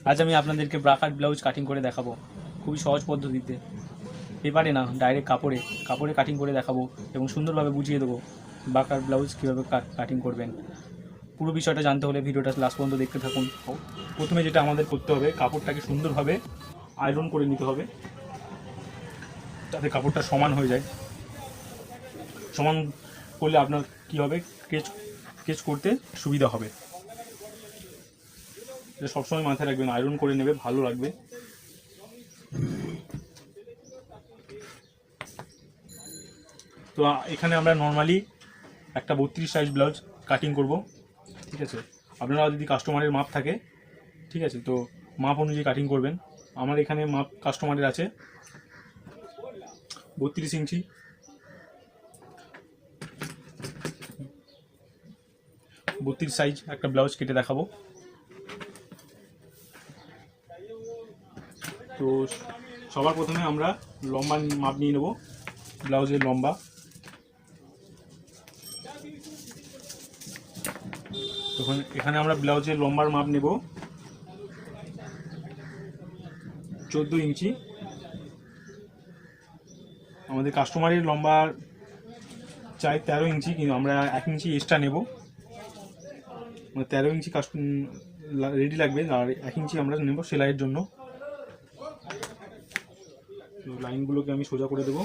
আজ আমি আপনাদেরকে ব্রাকাট ব্লাউজ কাটিং করে দেখাবো খুবই সহজ পদ্ধতিতে। পেপারে না, ডাইরেক্ট কাপড়ে কাটিং করে দেখাবো এবং সুন্দরভাবে বুঝিয়ে দেবো ব্রাকাট ব্লাউজ কীভাবে কাটিং করবেন। পুরো বিষয়টা জানতে হলে ভিডিওটা লাস্ট পর্যন্ত দেখতে থাকুন। প্রথমে যেটা আমাদের করতে হবে, কাপড়টাকে সুন্দরভাবে আয়রন করে নিতে হবে যাতে কাপড়টা সমান হয়ে যায়। সমান করলে আপনার কী হবে, কেচ করতে সুবিধা হবে। এটা সবসময় মাথায় রাখবেন, আয়রন করে নেবে, ভালো লাগবে। তো এখানে আমরা নর্মালি একটা 32 সাইজ ব্লাউজ কাটিং করব, ঠিক আছে। আপনারা যদি কাস্টমারের মাপ থাকে, ঠিক আছে, তো মাপ অনুযায়ী কাটিং করবেন। আমার এখানে মাপ কাস্টমারের আছে 32 ইঞ্চি। 32 সাইজ একটা ব্লাউজ কেটে দেখাবো। তো সবার প্রথমে আমরা লম্বা মাপ নিয়ে নেব, ব্লাউজের লম্বা। তখন এখানে আমরা ব্লাউজের লম্বার মাপ নেব 14 ইঞ্চি। আমাদের কাস্টমারের লম্বা চাই 13 ইঞ্চি, কিন্তু আমরা 1 ইঞ্চি এক্সট্রা নেব, মানে 13 ইঞ্চি রেডি লাগবে, আর 1 ইঞ্চি আমরা নেব সেলাইয়ের জন্য। লাইনগুলোকে আমি সোজা করে দেবো।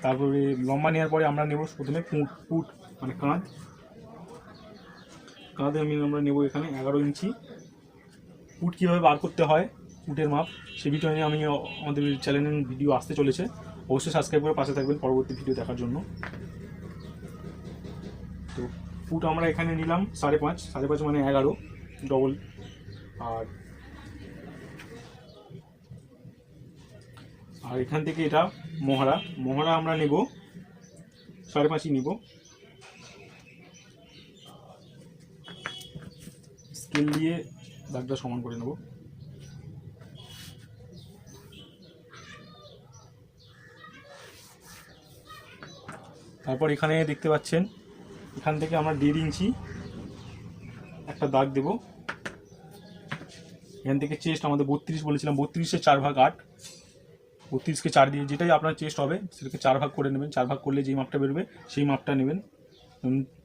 তারপরে লম্বা নেওয়ার পরে আমরা নেব প্রথমে পুট মানে কাঁধে আমরা নেব এখানে 11 ইঞ্চি। পুট কীভাবে বার করতে হয়, পুটের মাপ, সে ভিডিও নিয়ে আমি আমাদের চ্যানেলের ভিডিও আসতে চলেছে, অবশ্যই সাবস্ক্রাইব করে পাশে থাকবেন পরবর্তী ভিডিও দেখার জন্য। তো পুট আমরা এখানে নিলাম 5.5 মানে 11 ডবল। আর এখান থেকে এটা মহড়া আমরা নেব 5.5 নিব। স্কেল দিয়ে দাগটা সমান করে নেব। তারপর এখানে দেখতে পাচ্ছেন, এখান থেকে আমরা 1.5 ইঞ্চি একটা দাগ দেব। এখান থেকে চেস্ট আমাদের 32 বলেছিলাম, 32-এর 4 ভাগ 8, 32-কে 4 দিয়ে যেটাই আপনার চেস্ট হবে সেটাকে 4 ভাগ করে নেবেন। 4 ভাগ করলে যেই মাপটা বেরোবে সেই মাপটা নেবেন।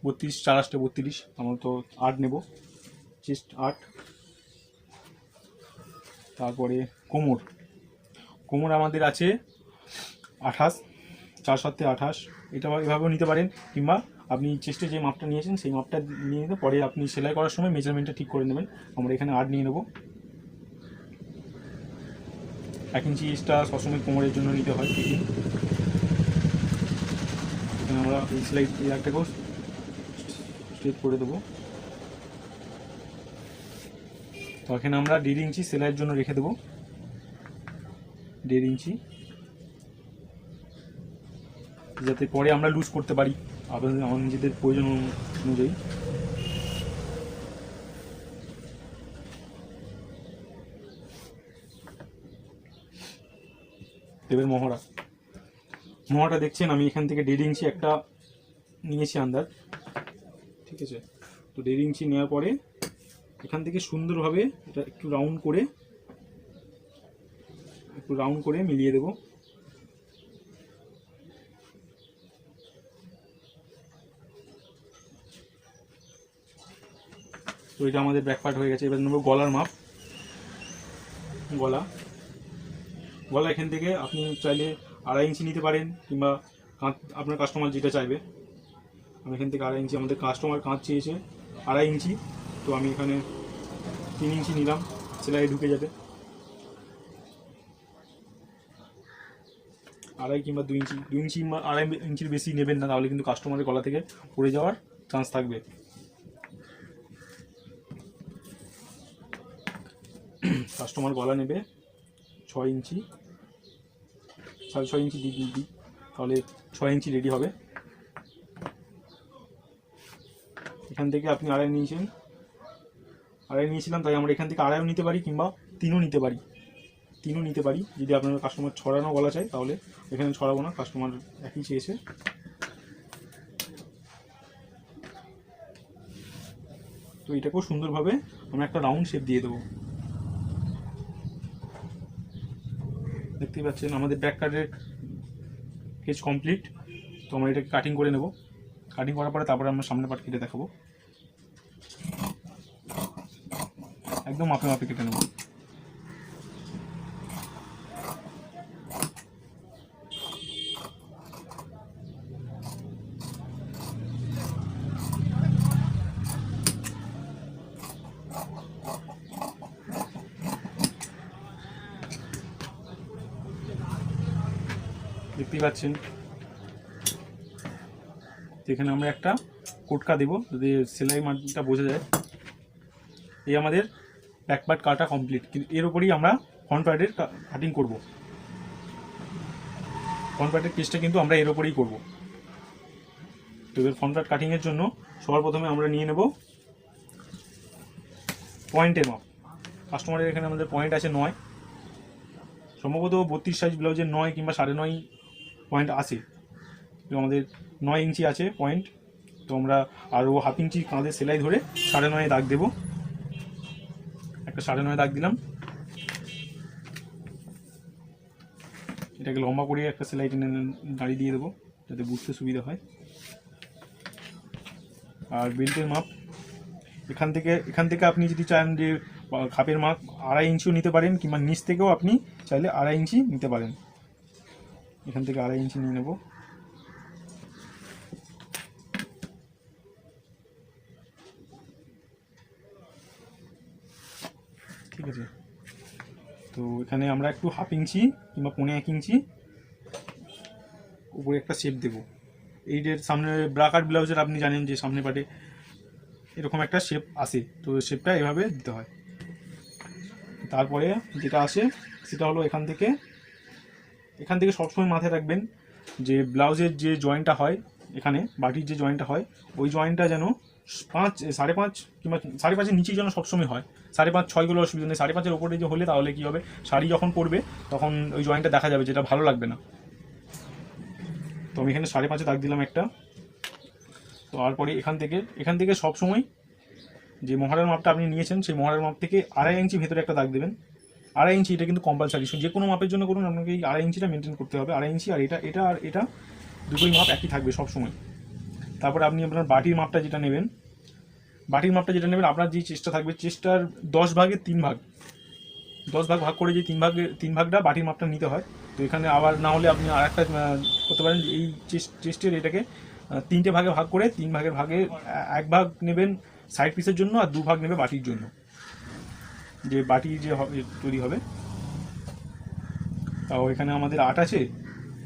32 4 8 32, আমরা তো 8 নেব, চেস্ট 8। তারপরে কোমর আমাদের আছে 28, 4 7 28, এটা এভাবেও নিতে পারেন, কিংবা আপনি চেস্টে যে মাপটা নিয়েছেন সেই মাপটা নিয়ে নিতে পরে আপনি সেলাই করার সময় মেজারমেন্টটা ঠিক করে নেবেন। আমরা এখানে 8 নিয়ে নেব। 1 ইঞ্চি এক্সট্রা সবসময় কোমরের জন্য নিতে হয় ফিটিং। এখানে আমরা এই সেলাই একটাকেও স্ট্রেট করে দেবো। তো এখানে আমরা 1.5 ইঞ্চি সেলাইয়ের জন্য রেখে দেবো, 1.5 ইঞ্চি, যাতে পরে আমরা লুজ করতে পারি আমাদের নিজেদের প্রয়োজন অনুযায়ী। এবার মহড়াটা দেখছেন, আমি এখান থেকে 1.5 ইঞ্চি একটা নিয়েছি আন্দাজ, ঠিক আছে। তো 1.5 ইঞ্চি নেওয়ার পরে এখান থেকে সুন্দরভাবে এটা একটু রাউন্ড করে মিলিয়ে দেব। তো এটা আমাদের ব্যাক পার্ট হয়ে গেছে। এবার নেব গলার মাপ। গলা এখান থেকে আপনি চাইলে 2.5 ইঞ্চি নিতে পারেন, কিংবা আপনার কাস্টমার যেটা চাইবে। আমি এখান থেকে 2.5 ইঞ্চি, আমাদের কাস্টমার কাঁধ চেয়েছে 2.5 ইঞ্চি, তো আমি এখানে 3 ইঞ্চি নিলাম, সেলাই ঢুকে যাবে। 2.5 কিংবা 2 ইঞ্চি, 2 ইঞ্চি বা 2.5 ইঞ্চির বেশি নেবেন না, তাহলে কিন্তু কাস্টমারের গলা থেকে পড়ে যাওয়ার চান্স থাকবে। কাস্টমার গলা নেবে 6 ইঞ্চি, 6.5 ইঞ্চি দিই, তাহলে 6 ইঞ্চি রেডি হবে। এখান থেকে আপনি 2.5 নিয়েছিলাম, তাই আমরা এখান থেকে 2.5 নিতে পারি, কিংবা 3ও নিতে পারি। যদি আপনার কাস্টমার ছড়ানো গলা চাই তাহলে এখানে ছড়াবো না, কাস্টমার একই চেয়েছে। তো এটাকেও সুন্দরভাবে আমরা একটা রাউন্ড শেপ দিয়ে দেবো। দেখতেই পাচ্ছেন আমাদের ব্যাক কাটের কেজ কমপ্লিট। তো আমরা এটাকে কাটিং করে নেব। কাটিং করার পরে তারপরে আমরা সামনের পার্ট কেটে দেখাবো। একদম মাপে মাপে কেটে নেব। দেখতেই পাচ্ছেন এখানে আমরা একটা কোটকা দেবো, যদি সেলাই মানটা বোঝা যায়। এই আমাদের ব্যাক পার্ট কাটা কমপ্লিট, কিন্তু এর উপরেই আমরা ফ্রন্ট পার্টের কাটিং করব। ফ্রন্ট পার্টের পিসটা কিন্তু আমরা এর উপরেই করব। তো এবার ফ্রন্ট পার্ট কাটিংয়ের জন্য সবার প্রথমে আমরা নিয়ে নেব পয়েন্টের মাপ। কাস্টমারের এখানে আমাদের পয়েন্ট আছে 9, সম্ভবত 32 সাইজ ব্লাউজের 9 কিংবা 9.5 পয়েন্ট আছে। তো আমাদের 9 ইঞ্চি আছে পয়েন্ট। তো আমরা আরও হাফ ইঞ্চি কাঁধে সেলাই ধরে 9.5 দাগ দেবো। একটা 9.5 দাগ দিলাম। এটাকে লম্বা করে একটা সেলাই টেনে দাঁড়িয়ে দিয়ে দেবো যাতে বুঝতে সুবিধা হয়। আর বেল্টের মাপ এখান থেকে আপনি যদি চান যে খাপের মাপ 2.5 ইঞ্চিও নিতে পারেন, কিংবা নিচ থেকেও আপনি চাইলে 2.5 ইঞ্চি নিতে পারেন। এখান থেকে 2.5 ইঞ্চি নিয়ে নেব। ঠিক আছে, তো এখানে আমরা একটু হাফ ইঞ্চি কিংবা 1.25 ইঞ্চি উপরে একটা শেপ দেব। এই যে সামনে ব্রাকার ব্লাউজের আপনি জানেন যে সামনে পাটে এরকম একটা শেপ আসে, তো শেপটা এভাবে দিতে হয়। তারপরে যেটা আসে সেটা হলো এখান থেকে সবসময় মাথায় রাখবেন যে ব্লাউজের যে জয়েন্টটা হয়, এখানে বাটির যে জয়েন্টটা হয়, ওই জয়েন্টটা যেন 5.5 কিংবা 5.5-এর নিচেই যেন সবসময় হয়। 5.5-6 অসুবিধা নেই, 5.5-এর ওপরে যে হলে তাহলে কী হবে, শাড়ি যখন পরবে তখন ওই জয়েন্টটা দেখা যাবে, যেটা ভালো লাগবে না। তো আমি এখানে 5.5 দাগ দিলাম একটা। তো তারপরে এখান থেকে সবসময় যে মহড়ার মাপটা আপনি নিয়েছেন সেই মহড়ার মাপ থেকে 2.5 ইঞ্চি ভেতরে একটা দাগ দেবেন। 2.5 ইঞ্চি, এটা কিন্তু কম্পালসারি, যে কোনো মাপের জন্য করুন আপনাকে এই 2.5 ইঞ্চিটা মেনটেন করতে হবে। 2.5 ইঞ্চি আর এটা দুটোই মাপ একই থাকবে সবসময়। তারপরে আপনি আপনার বাটির মাপটা যেটা নেবেন, আপনার যে চেষ্টা থাকবে, চেষ্টার 10 ভাগের 3 ভাগ, 10 ভাগ ভাগ করে যে 3 ভাগটা বাটির মাপটা নিতে হয়। তো এখানে আবার না হলে আপনি আর একটা করতে পারেন, এই চেস্টের এটাকে 3টে ভাগে ভাগ করে 3 ভাগের 1 ভাগ নেবেন সাইড পিসের জন্য, আর 2 ভাগ নেবে বাটির জন্য, যে বাটি যে তৈরি হবে। তাও এখানে আমাদের 8 আছে,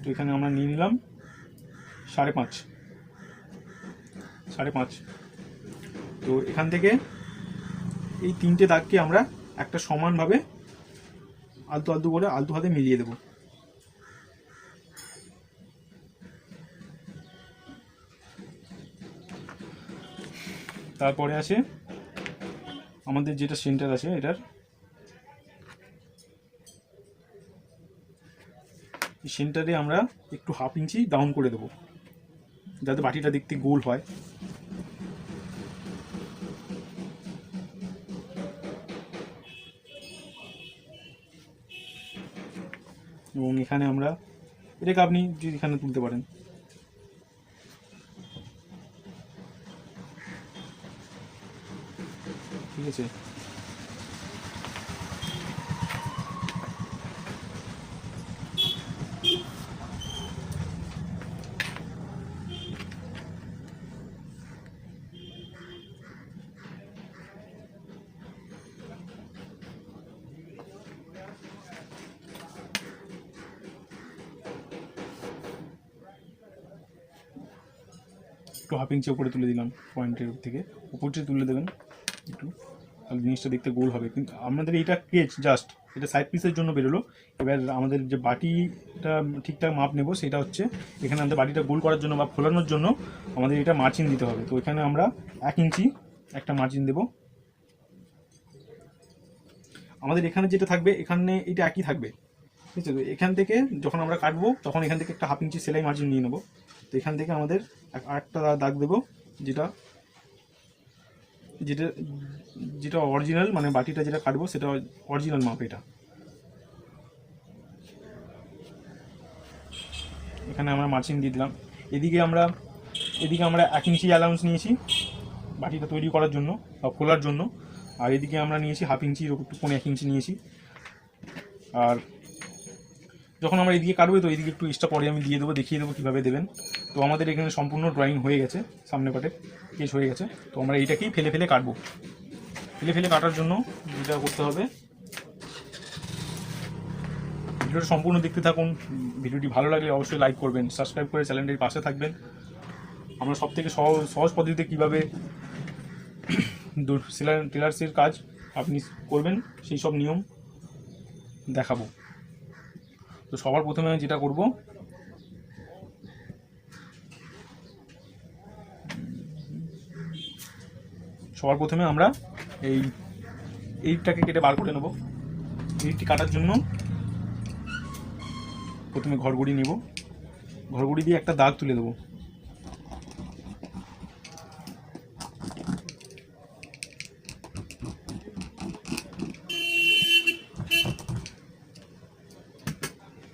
তো এখানে আমরা নিয়ে নিলাম 5.5। তো এখান থেকে এই 3টে দাগকে আমরা একটা সমানভাবে আলতু হাতে মিলিয়ে দেব। তারপরে আছে আমাদের যেটা সেন্টার আছে, এটার সেন্টারে আমরা একটু হাফ ইঞ্চি ডাউন করে দেবো যাতে বাটিটা দেখতে গোল হয়। এবং এখানে আমরা এটাকে আপনি যদি এখানে তুলতে পারেন। ঠিক আছে, একটু হাফ ইঞ্চি উপরে তুলে দিলাম, পয়েন্টের থেকে উপরটা তুলে দেবেন একটু, তাহলে জিনিসটা দেখতে গোল হবে। কিন্তু আমাদের এইটা কেজ জাস্ট এটা সাইড পিসের জন্য বেরোলো। এবার আমাদের যে বাটিটা ঠিকঠাক মাপ নেব সেটা হচ্ছে এখানে আমাদের বাটিটা গোল করার জন্য বা ফোলানোর জন্য আমাদের এটা মার্জিন দিতে হবে। তো এখানে আমরা 1 ইঞ্চি একটা মার্জিন দেব। আমাদের এখানে যেটা থাকবে এখানে এটা একই থাকবে, ঠিক আছে। তো এখান থেকে যখন আমরা কাটবো তখন এখান থেকে একটা হাফ ইঞ্চি সেলাই মার্জিন নিয়ে নেবো। তো এখান থেকে আমাদের আরেকটা দাগ দেবো, যেটা যেটা যেটা অরিজিনাল, মানে বাটিটা যেটা কাটবো সেটা অরিজিনাল মাপ এটা। এখানে আমরা মার্জিন দিয়ে দিলাম। এদিকে আমরা 1 ইঞ্চি অ্যালাউন্স নিয়েছি বাটিটা তৈরি করার জন্য বা খোলার জন্য, আর এদিকে আমরা নিয়েছি 1/2 ইঞ্চির একটু 1 ইঞ্চি নিয়েছি। আর যখন আমরা এদিকে কাটবো তো এদিকে একটু এক্সট্রা পরে আমি দিয়ে দেবো, দেখিয়ে দেবো কীভাবে দেবেন। তো আমাদের এখানে সম্পূর্ণ ড্রয়িং হয়ে গেছে, সামনে পাটে কেস হয়ে গেছে। তো আমরা এইটাকেই ফেলে ফেলে কাটবো। ফেলে কাটার জন্য যেটা করতে হবে, ভিডিওটা সম্পূর্ণ দেখতে থাকুন। ভিডিওটি ভালো লাগলে অবশ্যই লাইক করবেন, সাবস্ক্রাইব করে চ্যানেলটির পাশে থাকবেন। আমরা সবথেকে সহজ পদ্ধতিতে কীভাবে টেলার্সের কাজ আপনি করবেন সেই সব নিয়ম দেখাবো। তো সবার প্রথমে যেটা করব, আমরা এইটাকে কেটে বার করে নেব। এইটি কাটার জন্য প্রথমে ঘরগুড়ি নেব, ঘরগুড়ি দিয়ে একটা দাগ তুলে দেবো।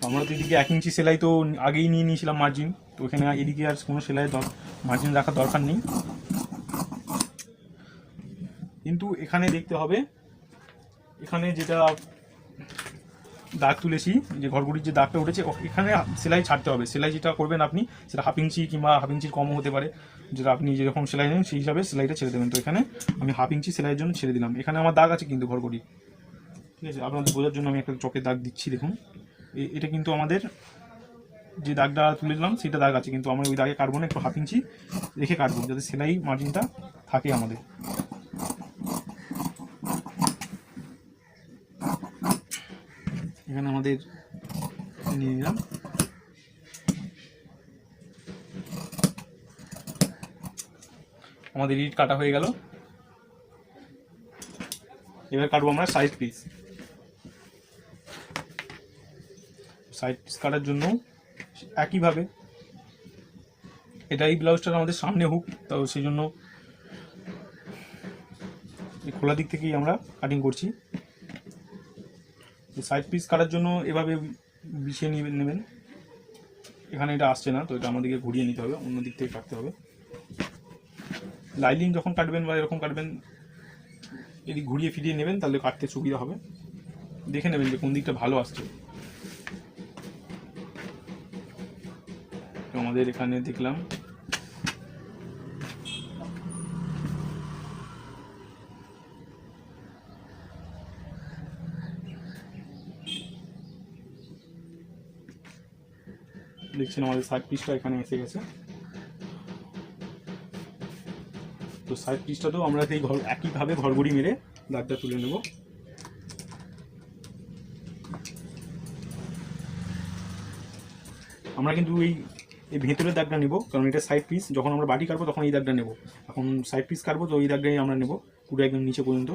আমরা তো এদিকে 1 ইঞ্চি সেলাই তো আগেই নিয়ে নিয়েছিলাম মার্জিন, তো এখানে এদিকে আর কোনো সেলাই মার্জিন রাখার দরকার নেই। কিন্তু এখানে দেখতে হবে, এখানে যেটা দাগ তুলেছি, যে ঘরগুড়ির যে দাগটা উঠেছে, এখানে সেলাই ছাড়তে হবে। সেলাই যেটা করবেন আপনি, সেটা 1/2 ইঞ্চি কিংবা 1/2 ইঞ্চির কমও হতে পারে, যেটা আপনি যেরকম সেলাই নেন সেই হিসাবে সেলাইটা ছেড়ে দেবেন। তো এখানে আমি 1/2 ইঞ্চি সেলাইয়ের জন্য ছেড়ে দিলাম। এখানে আমার দাগ আছে কিন্তু ঘরগুড়ি, ঠিক আছে, আপনাদের বোঝার জন্য আমি একটা চকের দাগ দিচ্ছি। দেখুন এটা কিন্তু আমাদের যে দাগটা তুলে দিলাম সেটা দাগ আছে, কিন্তু আমরা ওই দাগে কাটবো না, একটু 1/2 ইঞ্চি রেখে কাটবো যাতে সেলাই মার্জিনটা থাকে আমাদের। এখানে আমাদের নিয়ে নিলাম। আমাদের ইট কাটা হয়ে গেল। এবার কাটবো আমরা সাইড পিস। সাইড পিস কাটার জন্য একইভাবে, এই ব্লাউজটার আমাদের সামনে হুক, তো সেই জন্য খোলা দিক থেকেই আমরা কাটিং করছি। সাইড পিস কাটার জন্য এভাবে বিছিয়ে নেবেন। এখানে এটা আসছে না, তো এটা আমাদেরকে ঘুরিয়ে নিতে হবে, অন্য দিক থেকে কাটতে হবে। লাইলিং যখন কাটবেন বা এরকম কাটবেন, এদিক ঘুরিয়ে ফিরিয়ে নেবেন, তাহলে কাটতে সুবিধা হবে। দেখে নেবেন যে কোন দিকটা ভালো আসছে। তো আমাদের এখানে দেখলাম দেখছেন আমাদের সাইড পিসটা এখানে এসে গেছে। তো সাইড পিসটাতেও আমরা সেই একইভাবে ঘরগুড়ি মেরে দাগটা তুলে নেব। আমরা কিন্তু এই ভেতরের দাগটা নেব, কারণ এটা সাইড পিস। যখন আমরা বাটি কাটবো তখন এই দাগটা নেব। এখন সাইড পিস কাটবো তো এই দাগটাই আমরা নেব পুরো একদম নিচে পর্যন্ত।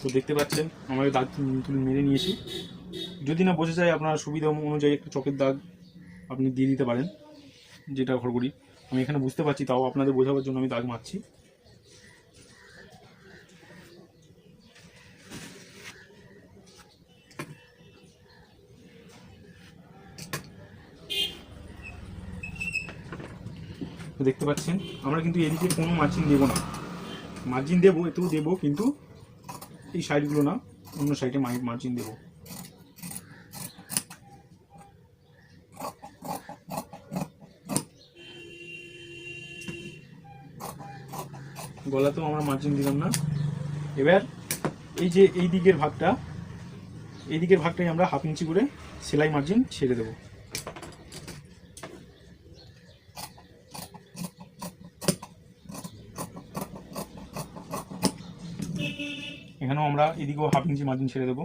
তো দেখতে পাচ্ছেন আমরা দাগ তুলে মেরে নিয়েছি। যদি না বোঝা যায়, আপনার সুবিধা অনুযায়ী একটু চকের দাগ আপনি দিয়ে দিতে পারেন, যেটা ঘরগুড়ি। আমি এখানে বুঝতে পারছি, তাও আপনাদের বোঝাবার জন্য আমি দাগ মারছি। তো দেখতে পাচ্ছেন আমরা কিন্তু এদিকে কোনো মার্জিন দেবো না। মার্জিন দেবো, এতেও দেবো, কিন্তু এই সাইডগুলো না, অন্য সাইডে মার্জিন দেবো। গলাতেও আমরা মার্জিন দিলাম না। এবার এই যে এই দিকের ভাগটাই আমরা 1/2 ইঞ্চি করে সেলাই মার্জিন ছেড়ে দেবো। এখানেও আমরা এদিকেও 1/2 ইঞ্চি মার্জিন ছেড়ে দেবো।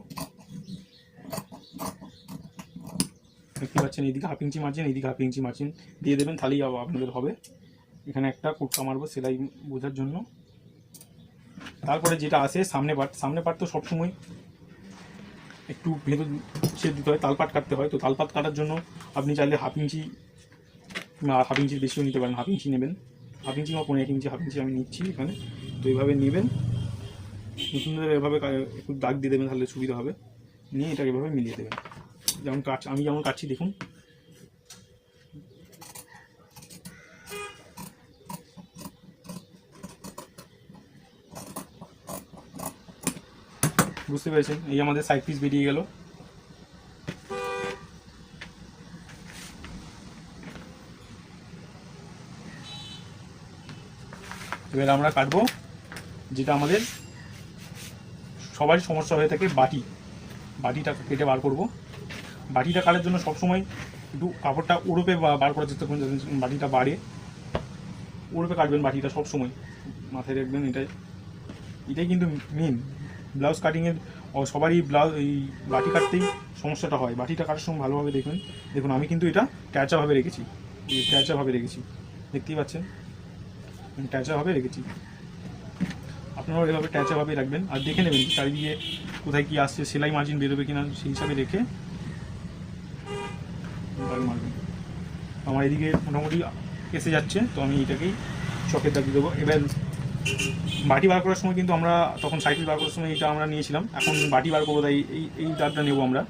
দেখতে পাচ্ছেন এইদিকে হাফ ইঞ্চি মার্জিন, এইদিকে হাফ ইঞ্চি মার্জিন দিয়ে দেবেন, তাহলেই আপনাদের হবে। এখানে একটা কুটকা মারবো সেলাই বোঝার জন্য। তারপরে যেটা আছে সামনে পাট তো সবসময় একটু ভেতর ছেদ দিতে হয়, তালপাট কাটতে হয়। তো তালপাট কাটার জন্য আপনি চাইলে হাফ ইঞ্চির বেশিও নিতে পারেন, হাফ ইঞ্চি নেবেন, হাফ ইঞ্চি বা 1.5 ইঞ্চি, হাফ ইঞ্চি আমি নিচ্ছি এখানে। তো এইভাবে নেবেন, সুন্দর এভাবে একটু দাগ দিয়ে দেবেন, তাহলে সুবিধা হবে। নিয়ে এটাকে এভাবে মিলিয়ে দেবেন, আমি যেমন কাটছি দেখুন। বুঝতে পেরেছেন, এই আমাদের সাইড পিস বেরিয়ে গেল। এবার আমরা কাটবো যেটা আমাদের সবারই সমস্যা হয়ে থাকে, বাটিটা কেটে বার করব। বাটিটা কাটার জন্য সবসময় একটু কাপড়টা ওড়পে বার করার চেষ্টা করুন, যাতে বাটিটা বাড়ে। ওড়পে কাটবেন বাটিটা সবসময়, মাথায় রাখবেন। এটাই কিন্তু মেন ব্লাউজ কাটিংয়ের। সবারই এই বাটি কাটতেই সমস্যাটা হয়। বাটিটা কাটার সময় ভালোভাবে দেখুন আমি কিন্তু এটা ট্যাচাভাবে রেখেছি, দেখতেই পাচ্ছেন, ট্যাচাভাবে রেখেছি। আপনারাও এভাবে ট্যাচাভাবে রাখবেন, আর দেখে নেবেন চারিদিকে কোথায় কী আসছে, সেলাই মার্জিন বেরোবে কিনা, সেই হিসাবে রেখে মারবেন। আমার এদিকে মোটামুটি এসে যাচ্ছে, তো আমি এটাকেই চকের দাগ দিয়ে দেবো। এবার বাটি বার করার সময় কিন্তু আমরা তখন সাইকেল বার করার সময় এটা আমরা নিয়েছিলাম, এখন বাটি বার করবো, তাই এই দাগটা নেবো আমরা।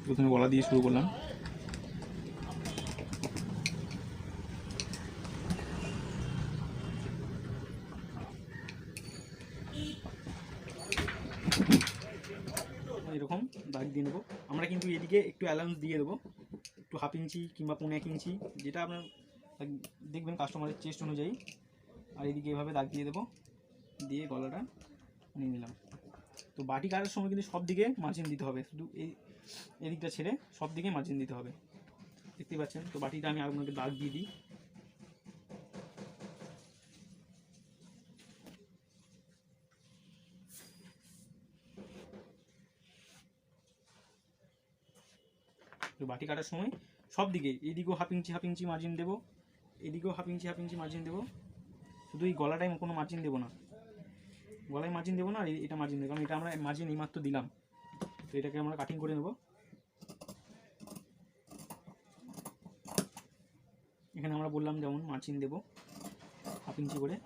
প্রথমে গলা দিয়ে শুরু করলাম, এরকম দাগ দিয়ে নেবো আমরা। কিন্তু এদিকে একটু অ্যালাউন্স দিয়ে দেবো, একটু হাফ ইঞ্চি কিংবা 1.5 ইঞ্চি, যেটা আপনার দেখবেন কাস্টমারের চেস্ট অনুযায়ী। আর এদিকে এভাবে দাগ দিয়ে দেবো, দিয়ে গলাটা নিয়ে নিলাম। তো বাটি কাটার সময় কিন্তু সব দিকে মার্জিন দিতে হবে, শুধু এদিকটা ছেড়ে সব দিকে মার্জিন দিতে হবে, দেখতে পাচ্ছেন। তো বাটিটা আমি আপনাকে দাগ দিয়ে দিই। তো বাটি কাটার সময় সব দিকে এইদিকেও হাফ ইঞ্চি মার্জিন দেবো, এদিকেও হাফ ইঞ্চি মার্জিন দেবো। শুধু এই গলাটায় কোনো মার্জিন দেবো না, গলায় মার্জিন দেবো না, আর এটা মার্জিন দেবো, কারণ এটা আমরা মার্জিন এইমাত্র দিলাম। তো এটাকে আমরা কাটিং করে নেব। এখানে আমরা বললাম যেমন মার্জিন দেবো হাফ ইঞ্চি করে।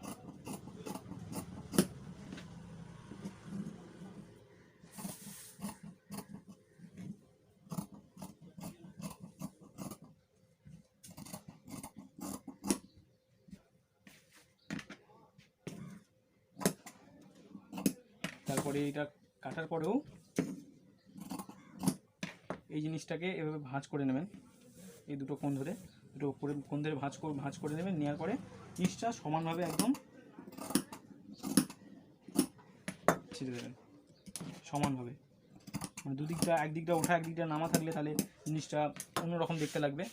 তারপরে এটা কাটার পরেও এই জিনিসটাকে এভাবে ভাঁজ করে নেবেন, এই দুটো কোণ ধরে ভাঁজ করে নেবেন। নেওয়ার পরে পিসটা সমানভাবে একদম ছেড়ে দেবেন, সমানভাবে। মানে দুদিকটা, একদিকটা ওঠা একদিকটা নামা থাকলে তাহলে জিনিসটা অন্যরকম দেখতে লাগবে।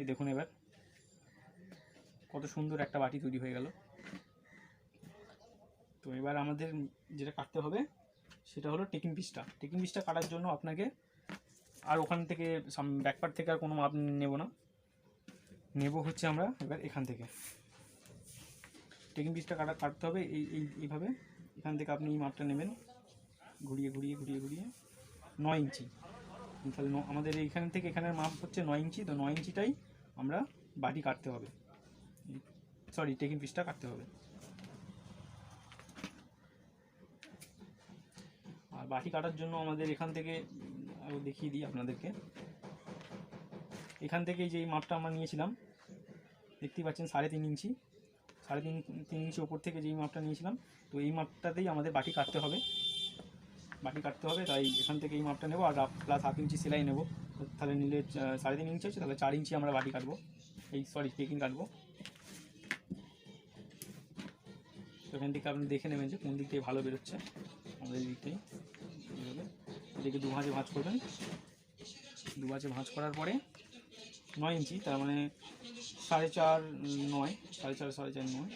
এই দেখুন এবার কত সুন্দর একটা বাটি তৈরি হয়ে গেল। তো এবার আমাদের যেটা কাটতে হবে সেটা হলো টেকিং পিসটা কাটার জন্য আপনাকে আর ওখান থেকে ব্যাকপার্ট থেকে আর কোনো মাপ নেব না, নেব হচ্ছে আমরা এবার এখান থেকে। টেকিং পিসটা কাটতে হবে এইভাবে। এখান থেকে আপনি এই মাপটা নেবেন, ঘুরিয়ে 9 ইঞ্চি। তাহলে আমাদের এইখান থেকে এখানের মাপ হচ্ছে 9 ইঞ্চি। তো 9 ইঞ্চিটাই আমরা বাটি কাটতে হবে, টেকিং পিসটা কাটতে হবে। আর বাটি কাটার জন্য আমাদের এখান থেকে আরও দেখিয়ে দিই আপনাদেরকে। এখান থেকে যে মাপটা আমরা নিয়েছিলাম দেখতেই পাচ্ছেন 3.5 ইঞ্চি, 3.5 ইঞ্চি ওপর থেকে যেই মাপটা নিয়েছিলাম, তো এই মাপটাতেই আমাদের বাটি কাটতে হবে। তাই এখান থেকে এই মাপটা নেব, আর প্লাস হাফ ইঞ্চি সেলাই নেব। তাহলে নিলে 3.5 ইঞ্চি হচ্ছে, তাহলে 4 ইঞ্চি আমরা বাটি কাটবো, টেকিং কাটবো। তো এখান থেকে আপনি দেখে নেবেন যে কোন দিক থেকে ভালো বেরোচ্ছে। আমাদের এই দিকটাই এইভাবে এটাকে দুভাঁজে ভাঁজ করবেন। দুভাঁজে ভাঁজ করার পরে 9 ইঞ্চি, তার মানে 4.5 9, 4.5 9।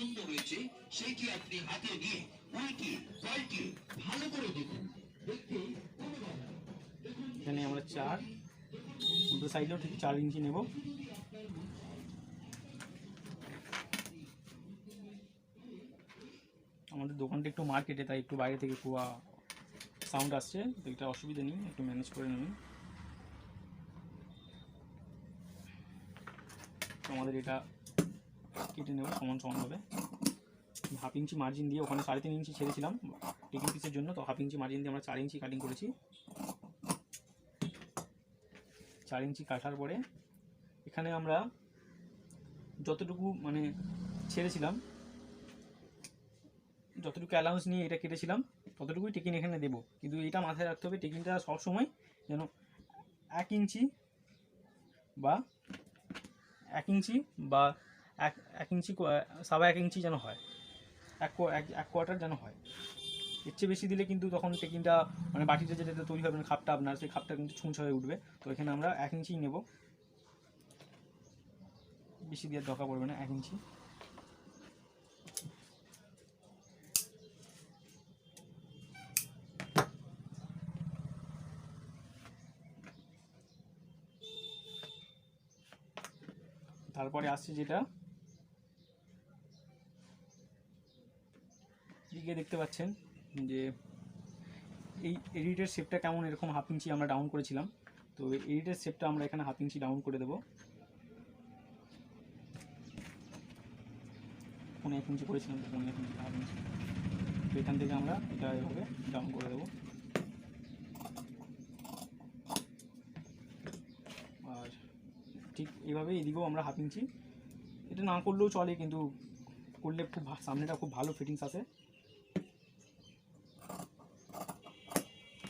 সুন্দর রয়েছে সেটি আপনি হাতে নিয়ে উল্টিয়ে পাল্টিয়ে ভালো করে দেখুন। দেখতে এখানে আমরা দুটো সাইডেও ঠিক 4 ইঞ্চি নেব। আমাদের দোকানটা একটু মার্কেটে, তাই একটু বাইরে থেকে কুয়া সাউন্ড আসছে, তো এটা অসুবিধা নেই, একটু ম্যানেজ করে নেবেন। তো আমাদের এটা কেটে নেব সমান সমানভাবে। 1/2 ইঞ্চি মার্জিন দিয়ে, ওখানে 3.5 ইঞ্চি ছেড়েছিলাম টেকিং পিসের জন্য, তো 1/2 ইঞ্চি মার্জিন দিয়ে আমরা 4 ইঞ্চি কাটিং করেছি। 4 ইঞ্চি কাটার পরে এখানে আমরা যতটুকু মানে ছেড়েছিলাম, যতটুকু অ্যালাউন্স নিয়ে এটা কেটেছিলাম, ততটুকুই টেকিং এখানে দেবো। কিন্তু এটা মাথায় রাখতে হবে, টেকিংটা সবসময় যেন 1 ইঞ্চি বা 1 ইঞ্চি বা 1 ইঞ্চি 1.25 ইঞ্চি যেন হয়, 1 কোয়ার্টার যেন হয়। এর চেয়ে বেশি দিলে কিন্তু তখন টেকিংটা মানে বাটিটা যেটা তৈরি হবে, খাপটা আপনার, সেই খাপটা কিন্তু ছুঁচ হয়ে উঠবে। তো এখানে আমরা 1 ইঞ্চি নেব, বেশি দেওয়ার দরকার পড়বে না, 1 ইঞ্চি। তারপরে আসছে যেটা দিকে দেখতে পাচ্ছেন যে এই এডিটের শেপটা কেমন, এরকম 1/2 ইঞ্চি আমরা ডাউন করেছিলাম। তো এডিটের শেপটা আমরা এখানে 1/2 ইঞ্চি ডাউন করে দেবো। 1 ইঞ্চি করেছিলাম, তো 1 ইঞ্চি 1/2 ইঞ্চি, তো এখান থেকে আমরা এটা এভাবে ডাউন করে দেবো। আর ঠিক এইভাবে এদিকেও আমরা 1/2 ইঞ্চি, এটা না করলেও চলে, কিন্তু করলে খুব সামনেটা খুব ভালো ফিটিংস আসে,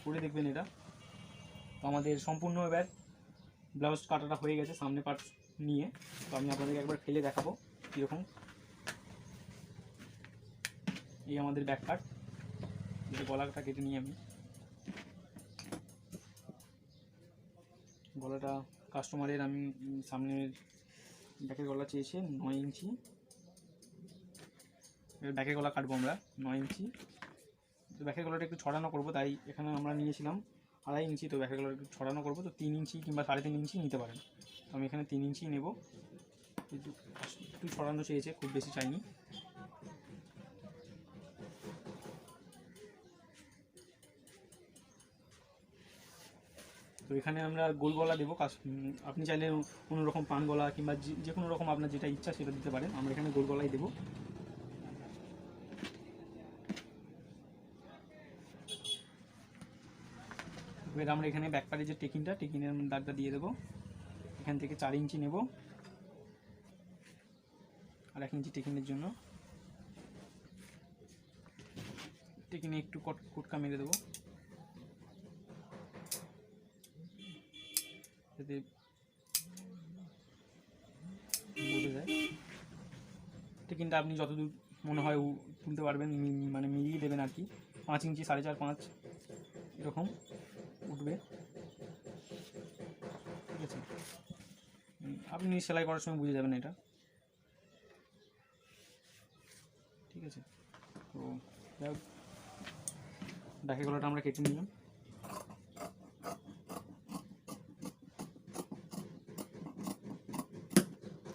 করে দেখবেন এটা। তো আমাদের সম্পূর্ণ এবার ব্লাউজ কাটাটা হয়ে গেছে সামনে পার্ট নিয়ে। তো আমি আপনাদেরকে একবার ফেলে দেখাবো কীরকম। এই আমাদের ব্যাক পার্ট, যেটা গলাটা কেটে নিয়ে আমি, গলাটা কাস্টমারের আমি সামনের ব্যাকের গলা চেয়েছে 9 ইঞ্চি, এবার ব্যাকের গলা কাটবো আমরা 9 ইঞ্চি। তো ব্যাকের গলাটা একটু ছড়ানো করবো, তাই এখানে আমরা নিয়েছিলাম 2.5 ইঞ্চি, তো ব্যাকের গলাটা একটু ছড়ানো করবো, তো 3 ইঞ্চি কিংবা 3.5 ইঞ্চি নিতে পারেন। তো আমি এখানে 3 ইঞ্চি নেব, একটু ছড়ানো চেয়েছে, খুব বেশি চাইনি। তো এখানে আমরা গোল গলা দেবো, আপনি চাইলে কোনো রকম পান গলা কিংবা যে কোনো রকম আপনার যেটা ইচ্ছা সেটা দিতে পারেন, আমরা এখানে গোল গলাই দেবো। এবার আমরা এখানে ব্যাকপারে যে টেকিংয়ের দাগটা দিয়ে দেবো। এখান থেকে 4 ইঞ্চি নেব, আর 1 ইঞ্চি টেকিংয়ের জন্য টেকিংয়ে একটু কুটকা মেরে দেবো, যাতে বোঝা যায়। টেকিংটা আপনি যতদূর মনে হয় তুলতে পারবেন, মানে মিলিয়ে দেবেন আর কি। 5 ইঞ্চি, 4.5, 5 এরকম উঠবে, ঠিক আছে। আপনি সেলাই করার সময় বুঝে যাবেন এটা, ঠিক আছে। তো ব্যাকের গলাটা আমরা কেটে নিলাম।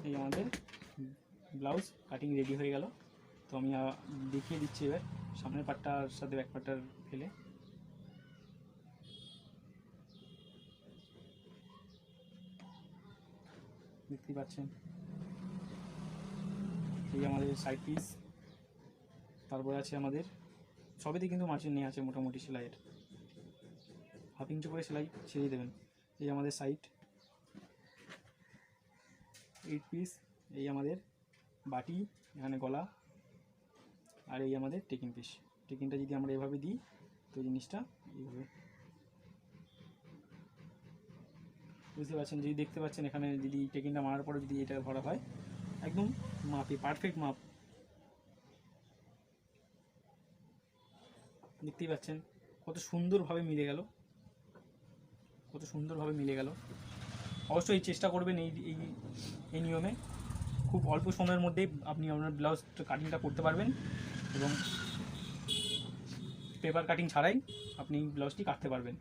এই আমাদের ব্লাউজ কাটিং রেডি হয়ে গেল। তো আমি দেখিয়ে দিচ্ছি এবার সামনের পাটটার সাথে ব্যাক পাটটার ফেলে। দেখতে পাচ্ছেন এই আমাদের সাইড পিস, তারপরে আছে আমাদের সবেতে কিন্তু মার্জিন নিয়ে আছে মোটামুটি সেলাইয়ের, 1/2 ইঞ্চি করে সেলাই ছেড়ে দেবেন। এই আমাদের সাইড 8 পিস, এই আমাদের বাটি, এখানে গলা, আর এই আমাদের টেকিং পিস। টেকিংটা যদি আমরা এভাবে দিই তো জিনিসটা এইভাবে বুঝতে পারছেন। যদি দেখতে পাচ্ছেন এখানে যদি টেকিংটা মারার পরে যদি এটা ধরা হয়, একদম মাপে পারফেক্ট মাপ, দেখতেই পাচ্ছেন কত সুন্দরভাবে মিলে গেল, কত সুন্দরভাবে মিলে গেল। অবশ্যই চেষ্টা করবেন এই নিয়মে, খুব অল্প সময়ের মধ্যেই আপনি আপনার ব্লাউজ কাটিংটা করতে পারবেন এবং পেপার কাটিং ছাড়াই আপনি ব্লাউজটি কাটতে পারবেন।